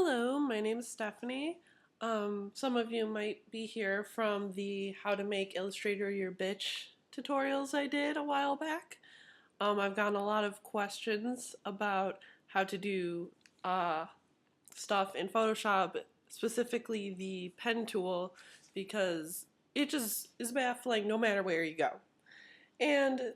Hello, my name is Stephanie. Some of you might be here from the How to Make Illustrator Your Bitch tutorials I did a while back. I've gotten a lot of questions about how to do uh, stuff in Photoshop, specifically the pen tool, because it just is baffling no matter where you go. And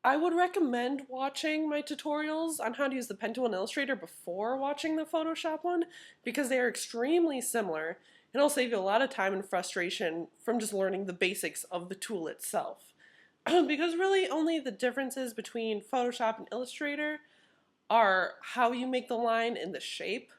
I would recommend watching my tutorials on how to use the pen tool in Illustrator before watching the Photoshop one because they are extremely similar and it'll save you a lot of time and frustration from just learning the basics of the tool itself. Because really only the differences between Photoshop and Illustrator are how you make the line and the shape,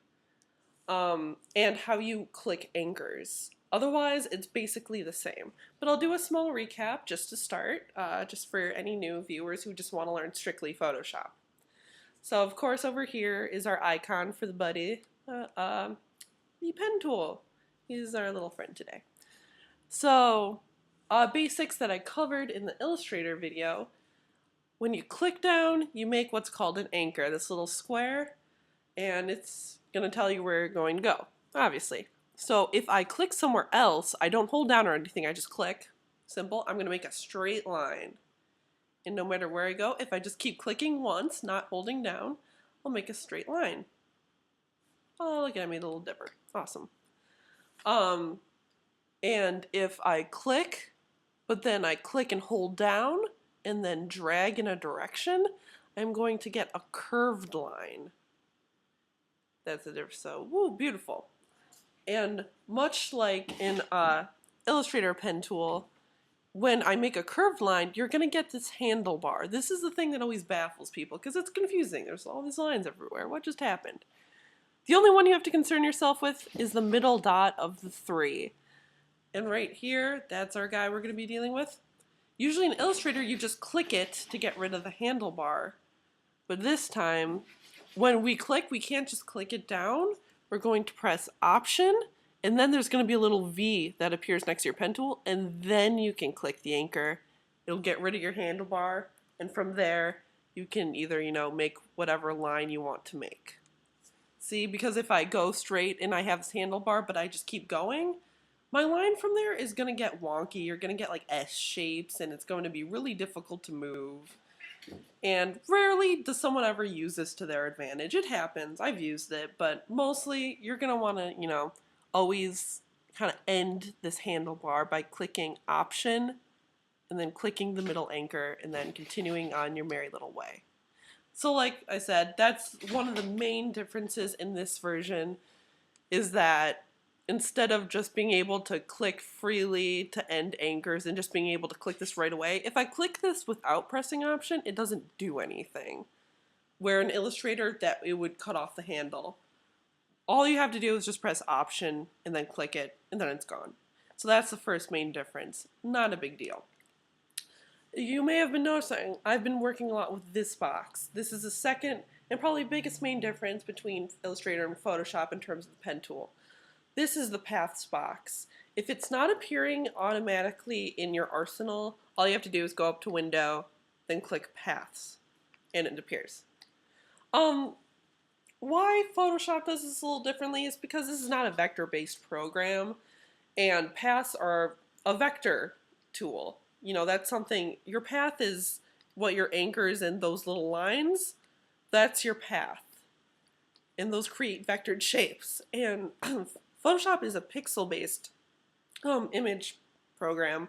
and how you click anchors. Otherwise, it's basically the same. But I'll do a small recap just to start, just for any new viewers who just want to learn strictly Photoshop. So of course over here is our icon for the buddy, the pen tool. He's our little friend today. So basics that I covered in the Illustrator video. When you click down, you make what's called an anchor, this little square, and it's going to tell you where you're going to go, obviously. So if I click somewhere else, I don't hold down or anything, I just click. Simple. I'm going to make a straight line. And no matter where I go, if I just keep clicking once, not holding down, I'll make a straight line. Oh, look at me, the little dipper. Awesome. And if I click, but then I click and hold down, and then drag in a direction, I'm going to get a curved line. That's the difference. So, woo, beautiful. And much like in Illustrator pen tool, when I make a curved line, you're going to get this handlebar. This is the thing that always baffles people because it's confusing. There's all these lines everywhere. What just happened? The only one you have to concern yourself with is the middle dot of the three. And right here, that's our guy we're going to be dealing with. Usually in Illustrator, you just click it to get rid of the handlebar. But this time, when we click, we can't just click it down. We're going to press Option, and then there's going to be a little V that appears next to your pen tool, and then you can click the anchor. It'll get rid of your handlebar, and from there, you can either, make whatever line you want to make. See, because if I go straight and I have this handlebar, but I just keep going, my line from there is going to get wonky. You're going to get like S shapes, and it's going to be really difficult to move. And rarely does someone ever use this to their advantage. It happens. I've used it, but mostly you're going to want to, always kind of end this handlebar by clicking Option and then clicking the middle anchor and then continuing on your merry little way. So like I said, that's one of the main differences in this version is that instead of just being able to click freely to end anchors and just being able to click this right away, if I click this without pressing Option, it doesn't do anything. Where in Illustrator, that it would cut off the handle. All you have to do is just press Option and then click it, and then it's gone. So that's the first main difference. Not a big deal. You may have been noticing, I've been working a lot with this box. This is the second and probably biggest main difference between Illustrator and Photoshop in terms of the pen tool. This is the Paths box. If it's not appearing automatically in your arsenal, all you have to do is go up to Window, then click Paths, and it appears. Why Photoshop does this a little differently is because this is not a vector-based program, and paths are a vector tool. That's something, your path is what your anchors and those little lines, that's your path. And those create vectored shapes. And Photoshop is a pixel-based image program,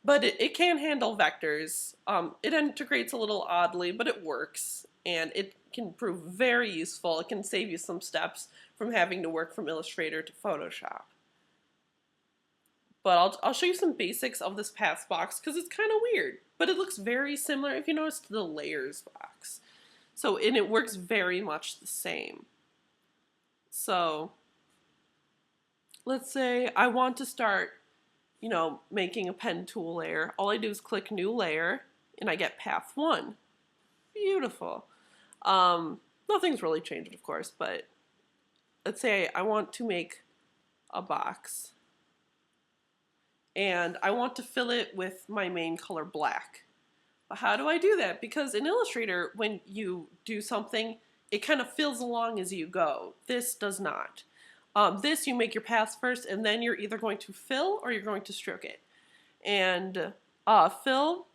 but it can handle vectors. It integrates a little oddly, but it works, and it can prove very useful. It can save you some steps from having to work from Illustrator to Photoshop. But I'll show you some basics of this Paths box because it's kind of weird, but it looks very similar, if you notice, to the Layers box. And it works very much the same. So let's say I want to start, making a pen tool layer. All I do is click New Layer, and I get Path 1. Beautiful. Nothing's really changed, of course, but let's say I want to make a box. And I want to fill it with my main color black. But how do I do that? Because in Illustrator, when you do something, it kind of fills along as you go. This does not. This, you make your paths first, and then you're either going to fill or you're going to stroke it. And fill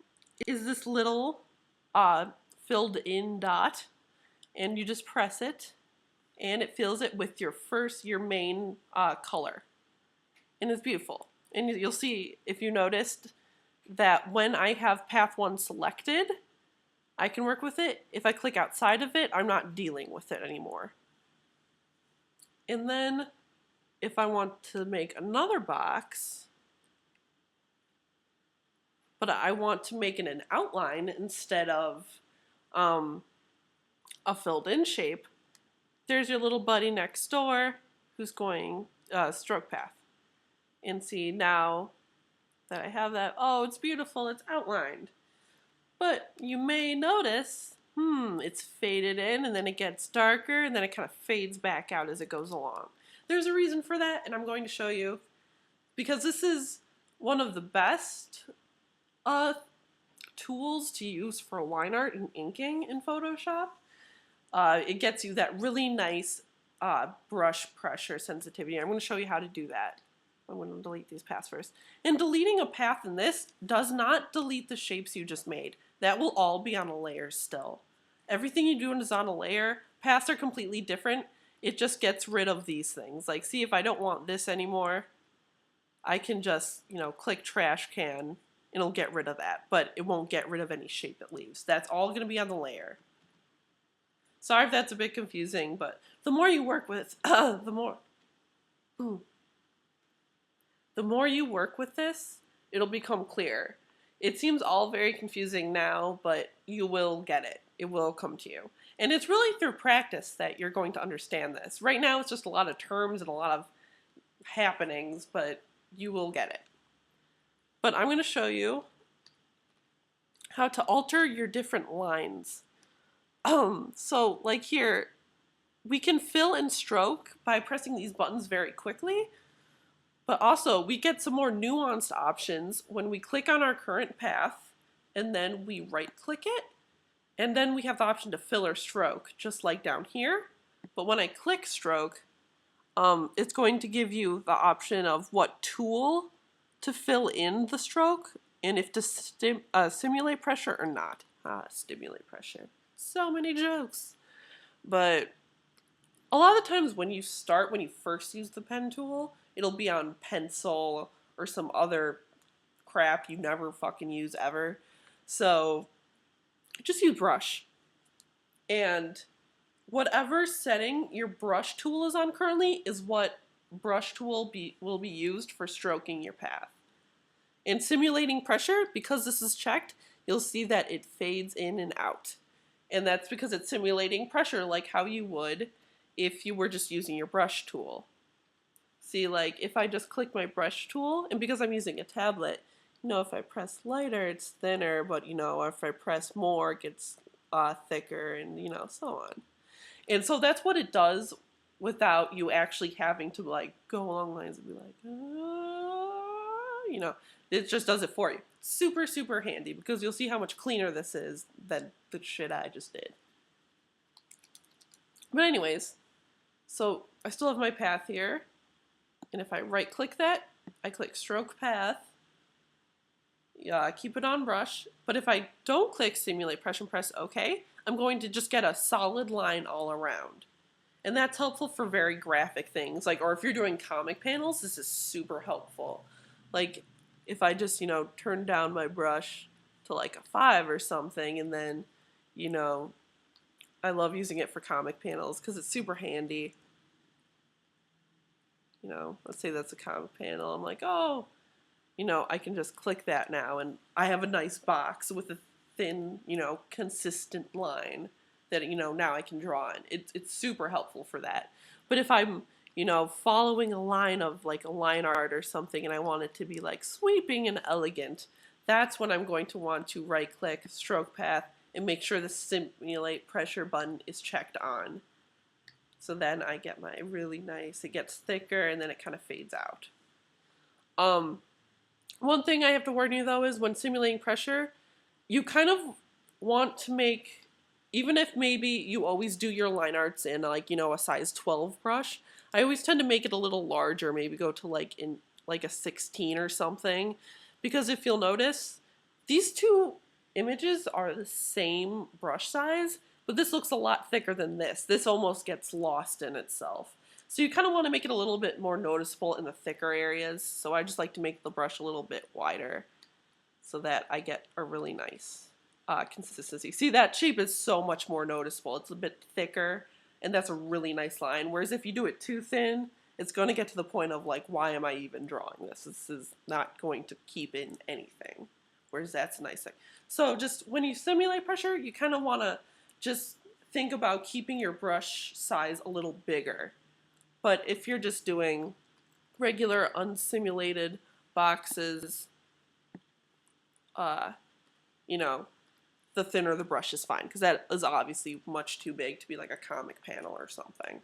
is this little filled in dot, and you just press it, and it fills it with your main color. And it's beautiful. And you'll see, if you noticed, that when I have path 1 selected, I can work with it. If I click outside of it, I'm not dealing with it anymore. And then if I want to make another box, but I want to make it an outline instead of a filled in shape, there's your little buddy next door who's going stroke path. And see, now that I have that, oh, it's beautiful, it's outlined. But you may notice, it's faded in, and then it gets darker, and then it kind of fades back out as it goes along. There's a reason for that, and I'm going to show you, because this is one of the best tools to use for line art and inking in Photoshop. It gets you that really nice brush pressure sensitivity. I'm going to show you how to do that. I'm going to delete these paths first. And deleting a path in this does not delete the shapes you just made. That will all be on a layer still. Everything you do is on a layer. Paths are completely different. It just gets rid of these things. Like, see, if I don't want this anymore, I can just, click trash can. It'll get rid of that, but it won't get rid of any shape it leaves. That's all going to be on the layer. Sorry if that's a bit confusing, but the more you work with, the more you work with this, it'll become clear. It seems all very confusing now, but you will get it. It will come to you. And it's really through practice that you're going to understand this. Right now it's just a lot of terms and a lot of happenings, but you will get it. But I'm going to show you how to alter your different lines. So like here, we can fill and stroke by pressing these buttons very quickly. But also, we get some more nuanced options when we click on our current path, and then we right-click it, and then we have the option to fill or stroke, just like down here. But when I click stroke, it's going to give you the option of what tool to fill in the stroke, and if to simulate pressure or not. Stimulate pressure. So many jokes. But a lot of the times when you first use the pen tool, it'll be on pencil or some other crap you never fucking use ever. So just use brush. And whatever setting your brush tool is on currently is what brush tool will be used for stroking your path. And simulating pressure, because this is checked, you'll see that it fades in and out. And that's because it's simulating pressure like how you would if you were just using your brush tool. See, like, if I just click my brush tool, and because I'm using a tablet, if I press lighter, it's thinner, but, if I press more, it gets thicker, and, so on. And so that's what it does without you actually having to, like, go along lines and be like, it just does it for you. Super, super handy, because you'll see how much cleaner this is than the shit I just did. But anyways, so I still have my path here. And if I right-click that, I click Stroke Path. I keep it on brush. But if I don't click Simulate Pressure and press OK, I'm going to just get a solid line all around. And that's helpful for very graphic things. Or if you're doing comic panels, this is super helpful. Like, if I just, turn down my brush to like a 5 or something, and then, I love using it for comic panels because it's super handy. Let's say that's a comic panel. I'm like, oh, I can just click that now, and I have a nice box with a thin, consistent line that, now I can draw in. It's super helpful for that. But if I'm, following a line of like a line art or something, and I want it to be like sweeping and elegant, that's when I'm going to want to right-click Stroke Path and make sure the Simulate Pressure button is checked on. So then I get my really nice, it gets thicker, and then it kind of fades out. One thing I have to warn you though is when simulating pressure, you kind of want to make even if maybe you always do your line arts in like, you know, a size 12 brush, I always tend to make it a little larger, maybe go to like in like a 16 or something, because if you'll notice, these two images are the same brush size, but this looks a lot thicker than this. This almost gets lost in itself. So you kind of want to make it a little bit more noticeable in the thicker areas. So I just like to make the brush a little bit wider so that I get a really nice consistency. See, that shape is so much more noticeable. It's a bit thicker, and that's a really nice line. Whereas if you do it too thin, it's going to get to the point of like, why am I even drawing this? This is not going to keep in anything. Whereas that's a nice thing. So just when you simulate pressure, you kind of want to just think about keeping your brush size a little bigger. But if you're just doing regular unsimulated boxes, you know, the thinner the brush is fine, because that is obviously much too big to be like a comic panel or something.